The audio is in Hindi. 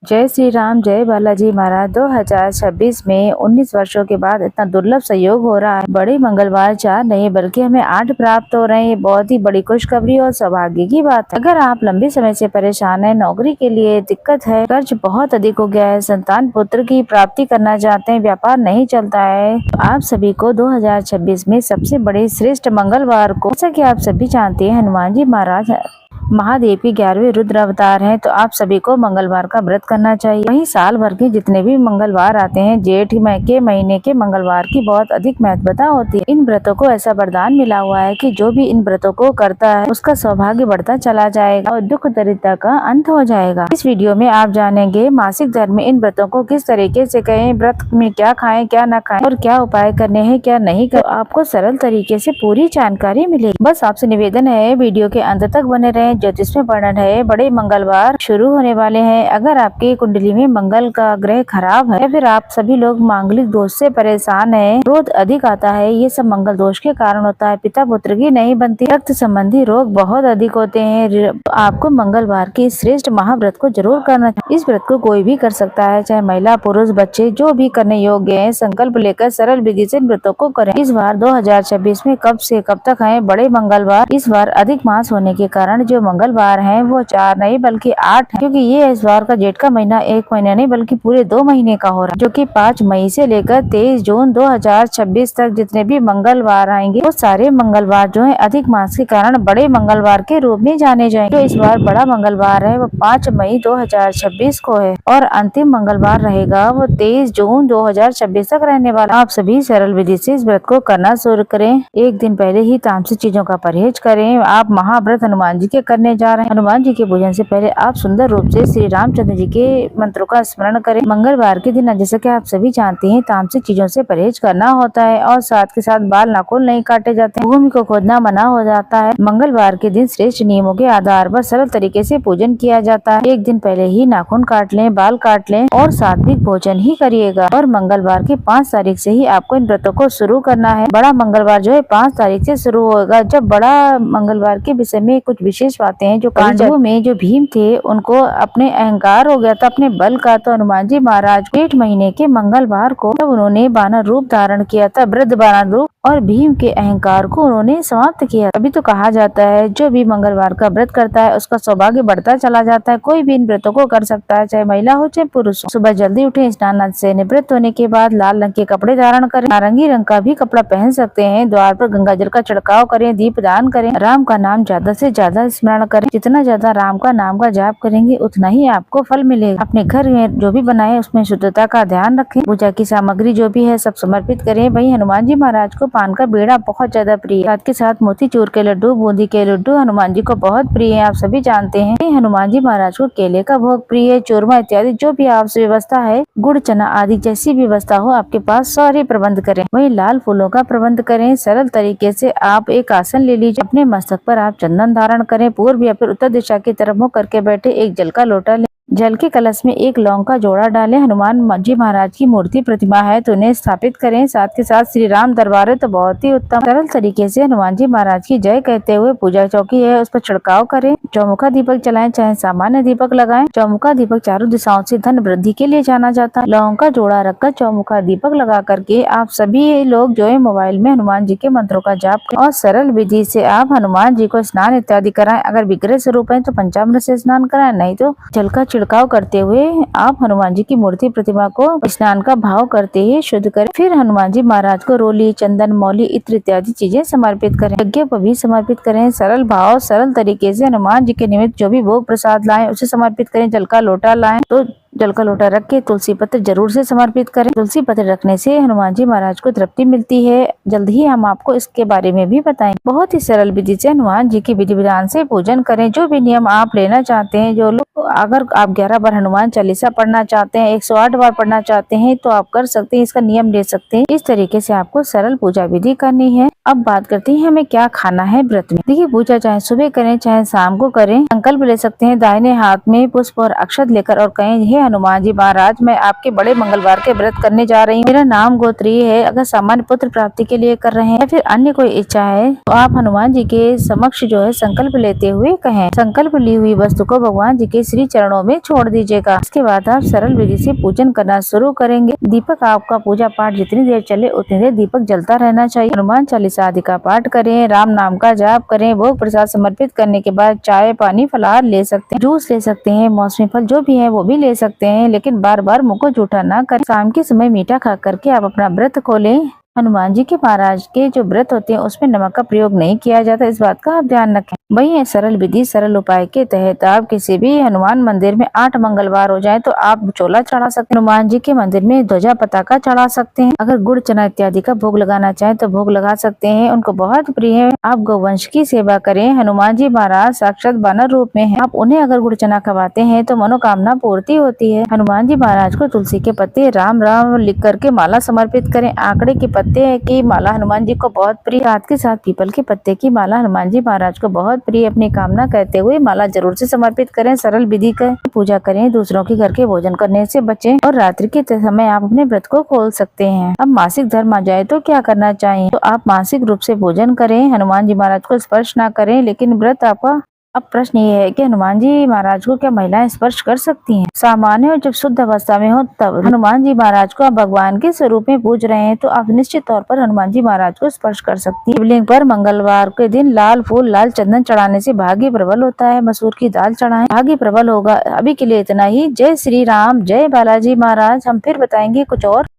जय श्री राम, जय बालाजी महाराज। 2026 में 19 वर्षों के बाद इतना दुर्लभ सहयोग हो रहा है। बड़े मंगलवार 4 नहीं बल्कि हमें 8 प्राप्त हो रहे हैं। बहुत ही बड़ी खुशखबरी और सौभाग्य की बात है। अगर आप लंबे समय से परेशान है, नौकरी के लिए दिक्कत है, कर्ज बहुत अधिक हो गया है, संतान पुत्र की प्राप्ति करना चाहते हैं, व्यापार नहीं चलता है, तो आप सभी को 2026 में सबसे बड़े श्रेष्ठ मंगलवार को, जैसा कि आप सभी जानते हैं, हनुमान जी महाराज महादेव की 11वें रुद्र अवतार हैं, तो आप सभी को मंगलवार का व्रत करना चाहिए। वहीं साल भर के जितने भी मंगलवार आते हैं, जेठ के महीने के मंगलवार की बहुत अधिक महत्वता होती है। इन व्रतों को ऐसा वरदान मिला हुआ है कि जो भी इन व्रतों को करता है उसका सौभाग्य बढ़ता चला जाएगा और दुख दरिद्रता का अंत हो जाएगा। इस वीडियो में आप जानेंगे मासिक धर्म में इन व्रतों को किस तरीके से करें, व्रत में क्या खाएं क्या न खाएं और क्या उपाय करने हैं क्या नहीं कर, आपको सरल तरीके से पूरी जानकारी मिलेगी। बस आपसे निवेदन है वीडियो के अंत तक बने रहें। ज्योतिष में वर्णन है, बड़े मंगलवार शुरू होने वाले हैं। अगर आपकी कुंडली में मंगल का ग्रह खराब है या फिर आप सभी लोग मांगलिक दोष से परेशान हैं, क्रोध अधिक आता है, ये सब मंगल दोष के कारण होता है। पिता पुत्र की नहीं बनती, रक्त संबंधी रोग बहुत अधिक होते हैं। आपको मंगलवार के श्रेष्ठ महाव्रत को जरूर करना चाहिए। इस व्रत को कोई भी कर सकता है, चाहे महिला पुरुष बच्चे जो भी करने योग्य है। संकल्प लेकर सरल विधि से व्रतों को करें। इस बार 2026 में कब से कब तक है बड़े मंगलवार। इस बार अधिक मास होने के कारण जो मंगलवार हैं वो 4 नहीं बल्कि 8 हैं, क्योंकि ये इस बार का जेठ का महीना 1 महीना नहीं बल्कि पूरे 2 महीने का हो रहा है, जो कि 5 मई से लेकर 23 जून 2026 तक जितने भी मंगलवार आएंगे वो सारे मंगलवार जो है अधिक मास के कारण बड़े मंगलवार के रूप में जाने जाएंगे। जो इस बार बड़ा मंगलवार है वो 5 मई 2026 को है और अंतिम मंगलवार रहेगा वो 23 जून 2026 तक रहने वाला। आप सभी सरल विधि से इस व्रत को करना शुरू करें। एक दिन पहले ही तामसिक चीजों का परहेज करें। आप महाव्रत हनुमान जी के करने जा रहे हैं। हनुमान जी के पूजन से पहले आप सुंदर रूप से श्री रामचंद्र जी के मंत्रों का स्मरण करें। मंगलवार के दिन जैसा कि आप सभी जानते हैं तामसिक चीजों से परहेज करना होता है और साथ के साथ बाल नाखून नहीं काटे जाते, भूमि को खोदना मना हो जाता है। मंगलवार के दिन श्रेष्ठ नियमों के आधार पर सरल तरीके से पूजन किया जाता है। एक दिन पहले ही नाखून काट लें, बाल काट लें और सात्विक भोजन ही करिएगा। और मंगलवार की 5 तारीख से ही आपको इन व्रतों को शुरू करना है। बड़ा मंगलवार जो है 5 तारीख से शुरू होगा। जब बड़ा मंगलवार के विषय में कुछ विशेष बातें हैं, जो पांडवों में जो भीम थे उनको अपने अहंकार हो गया था अपने बल का, तो हनुमान जी महाराज 8 महीने के मंगलवार को तब उन्होंने वानर रूप धारण किया था, वृद्ध वानर रूप, और भीम के अहंकार को उन्होंने समाप्त किया। अभी तो कहा जाता है जो भी मंगलवार का व्रत करता है उसका सौभाग्य बढ़ता चला जाता है। कोई भी इन व्रतों को कर सकता है, चाहे महिला हो चाहे पुरुष हो। सुबह जल्दी उठे, स्नान से निवृत्त होने के बाद लाल रंग के कपड़े धारण करें, नारंगी रंग का भी कपड़ा पहन सकते हैं। द्वार पर गंगा जल का छिड़काव करें, दीप दान करें, राम का नाम ज्यादा से ज्यादा स्मरण करें। जितना ज्यादा राम का नाम का जाप करेंगे उतना ही आपको फल मिलेगा। अपने घर में जो भी बनाए उसमें शुद्धता का ध्यान रखें। पूजा की सामग्री जो भी है सब समर्पित करें। वही हनुमान जी महाराज को पान का बेड़ा बहुत ज्यादा प्रिय, साथ के साथ मोतीचूर के लड्डू, बूंदी के लड्डू हनुमान जी को बहुत प्रिय है, आप सभी जानते हैं। हनुमान जी महाराज को केले का भोग प्रिय है, चूरमा इत्यादि जो भी आपसे व्यवस्था है, गुड़ चना आदि जैसी व्यवस्था हो आपके पास सारे प्रबंध करें। वही लाल फूलों का प्रबंध करें। सरल तरीके से आप एक आसन ले लीजिए, अपने मस्तक पर आप चंदन धारण करें, पूर्व या फिर उत्तर दिशा की तरफ मुंह करके बैठे, एक जल का लोटा लें, जल के कलश में एक लौंग का जोड़ा डालें। हनुमान जी महाराज की मूर्ति प्रतिमा है तो उन्हें स्थापित करें। साथ के साथ श्री राम दरबार है तो बहुत ही उत्तम। सरल तरीके से हनुमान जी महाराज की जय कहते हुए पूजा चौकी है उस पर छिड़काव करें। चौमुखा दीपक जलाएं, चाहे सामान्य दीपक लगाएं। चौमुखा दीपक चारों दिशाओं से धन वृद्धि के लिए जाना जाता है। लौंग का जोड़ा रखकर चौमुखा दीपक लगा करके आप सभी लोग जो है मोबाइल में हनुमान जी के मंत्रों का जाप करें और सरल विधि से आप हनुमान जी को स्नान इत्यादि कराएं। अगर विग्रह स्वरूप है तो पंचामृत से स्नान कराएं, नहीं तो जल का छिड़काव करते हुए आप हनुमान जी की मूर्ति प्रतिमा को स्नान का भाव करते ही शुद्ध करें। फिर हनुमान जी महाराज को रोली, चंदन, मौली, इत्र इत्यादि चीजें समर्पित करें। यज्ञ को भी समर्पित करें। सरल भाव सरल तरीके से हनुमान जी के निमित्त जो भी भोग प्रसाद लाएं उसे समर्पित करें। जल का लोटा लाएं तो जल का लोटा रख के तुलसी पत्र जरूर से समर्पित करें। तुलसी पत्र रखने से हनुमान जी महाराज को तृप्ति मिलती है। जल्द ही हम आपको इसके बारे में भी बताएं। बहुत ही सरल विधि से हनुमान जी की विधि विधान से पूजन करें। जो भी नियम आप लेना चाहते हैं, जो लोग अगर आप 11 बार हनुमान चालीसा पढ़ना चाहते हैं, 108 बार पढ़ना चाहते हैं तो आप कर सकते हैं, इसका नियम ले सकते हैं। इस तरीके से आपको सरल पूजा विधि करनी है। अब बात करते हैं हमें क्या खाना है व्रत में। देखिए पूजा चाहे सुबह करें चाहे शाम को करें, संकल्प ले सकते हैं दाहिने हाथ में पुष्प और अक्षत लेकर और कहें, हे हनुमान जी महाराज, मैं आपके बड़े मंगलवार के व्रत करने जा रही हूँ। मेरा नाम गोत्री है। अगर सामान्य पुत्र प्राप्ति के लिए कर रहे हैं या फिर अन्य कोई इच्छा है तो आप हनुमान जी के समक्ष जो है संकल्प लेते हुए कहें। संकल्प ली हुई वस्तु को भगवान जी के श्री चरणों में छोड़ दीजिएगा। इसके बाद आप सरल विधि से पूजन करना शुरू करेंगे। दीपक आपका पूजा पाठ जितनी देर चले उतनी देर दीपक जलता रहना चाहिए। हनुमान चालीसा आदि का पाठ करें, राम नाम का जाप करें। भोग प्रसाद समर्पित करने के बाद चाय पानी फलाहार ले सकते हैं, जूस ले सकते हैं, मौसमी फल जो भी है वो भी ले सकते हैं, लेकिन बार बार मुंह को जूठा ना करें। शाम के समय मीठा खा करके आप अपना व्रत खोलें। हनुमान जी के महाराज के जो व्रत होते हैं उसमें नमक का प्रयोग नहीं किया जाता, इस बात का आप ध्यान रखें। वही सरल विधि सरल उपाय के तहत आप किसी भी हनुमान मंदिर में 8 मंगलवार हो जाए तो आप चोला चढ़ा सकते हैं। हनुमान जी के मंदिर में ध्वजा पताका चढ़ा सकते हैं। अगर गुड़ चना इत्यादि का भोग लगाना चाहे तो भोग लगा सकते हैं, उनको बहुत प्रिय है। आप गौवंश की सेवा करें। हनुमान जी महाराज साक्षात बानर रूप में है। आप उन्हें अगर गुड़ चना खवाते हैं तो मनोकामना पूर्ति होती है। हनुमान जी महाराज को तुलसी के पत्ते राम राम लिख करके माला समर्पित करें। आंकड़े के पत्ते की माला हनुमान जी को बहुत प्रिय, साथ के साथ पीपल के पत्ते की माला हनुमान जी महाराज को बहुत प्रिय। अपनी कामना कहते हुए माला जरूर से समर्पित करें। सरल विधि का पूजा करें। दूसरों के घर के भोजन करने से बचें और रात्रि के समय आप अपने व्रत को खोल सकते हैं। अब मासिक धर्म आ जाए तो क्या करना चाहिए, तो आप मासिक रूप से भोजन करें, हनुमान जी महाराज को स्पर्श ना करें, लेकिन व्रत आपका। अब प्रश्न ये है कि हनुमान जी महाराज को क्या महिलाएं स्पर्श कर सकती हैं? सामान्य और जब शुद्ध अवस्था में हो तब हनुमान जी महाराज को आप भगवान के स्वरूप में पूज रहे हैं तो आप निश्चित तौर पर हनुमान जी महाराज को स्पर्श कर सकती हैं। शिवलिंग पर मंगलवार के दिन लाल फूल लाल चंदन चढ़ाने से भाग्य प्रबल होता है। मसूर की दाल चढ़ाएं, भाग्य प्रबल होगा। अभी के लिए इतना ही। जय श्री राम, जय बालाजी महाराज। हम फिर बताएंगे कुछ और